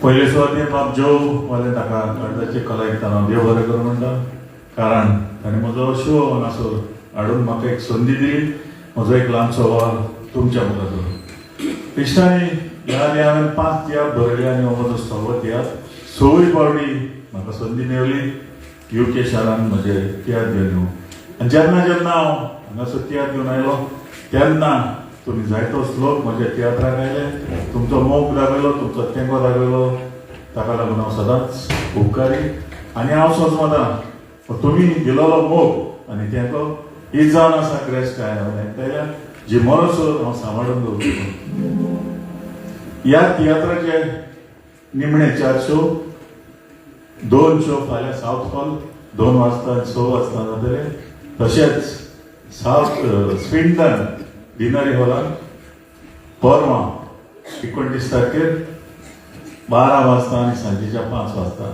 पयले सुवातेर बाब जो वाले ताका अर्दाचे कला आयकताना देव बरें करूं म्हणटा. कारण ताणें म्हजो शो हांगासर हाडून म्हाका एक संदी दिली. म्हजो एक ल्हानसो वाल तुमच्या मुखार. इश्टांनी ह्या दिसा हांवें 5 तियात्र बरयले आनी हो म्हजो 6वो तियात्र. 6य फावटी म्हाका संदी मेवली UK शारान म्हजे तियात्र घेवन येवं. आनी जेन्ना जेन्ना हांव हांगासर तियात्र घेवन आयलो तेन्ना तुमी जायतो श्लोक म्हज्या तियात्राक आयले. तुमचो मोग दाखयलो, तुमचो तेंको दाखयलो. ताका लागून हांव सदांच उपकारी. आनी हांव सोजमतां तुमी दिलोलो मोग आनी तेंको हीच जावन आसा क्रेस्ट काय हांवें आयकतायल्या जी मरोसर हांव सांबाळून दवरतलों. ह्या तियात्राचे निमणे 4 शो, 2 शो फाल्यां सावथ हॉल 2 वाजता आनी 6 वाजता जातले. तशेंच सावथ स्विंडन डिनरी हॉलान परवां 29 तारखेर 12 वाजता आनी सांजेच्या 5 वाजता.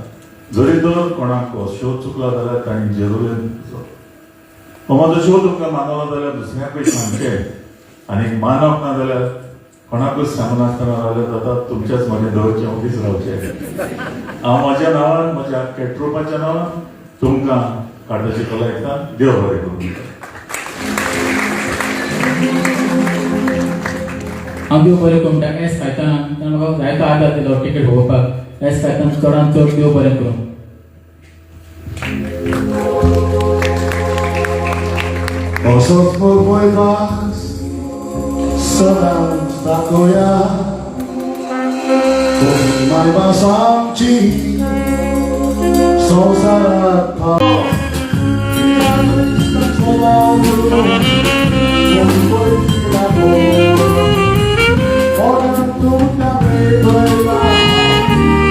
जरी तर कोणाक हो शो चुकला जाल्यार तांणी जरूर हो म्हजो शो तुमकां मानवलो जाल्यार दुसऱ्याकूय सांगचें आनी मानप ना जाल्यार कोणाकूच सांगनासतना रावलें जाता. तुमच्याच म्हजें दवरचें उबीच रावचें. हांव म्हज्या नांवान म्हज्या आख्ख्या ट्रुपाच्या नांवान तुमकां काळजाची कला आयकता. देव बरें करूं. हांव देव बरें करूं. एस खायताना म्हाका जायतो आदार दिलो टिकेट भोगोवपाक. एस खायताना चडांत चड देव बरें करूं. Ossos borboidas sedang tak goyah. Mai basamci sosarat pau. Orang tu tak berbeza,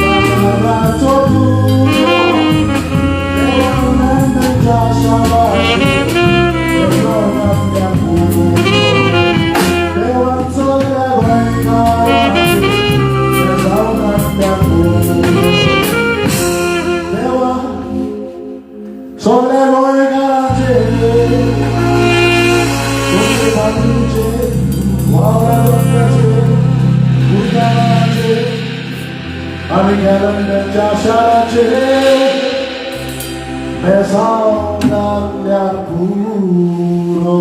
tak ada jodoh. Dewan dan jasa sobre lo garaje, sobre babuche, wala lokaje, udaraje, amigalan dan jasaraje, besau dan liar puro.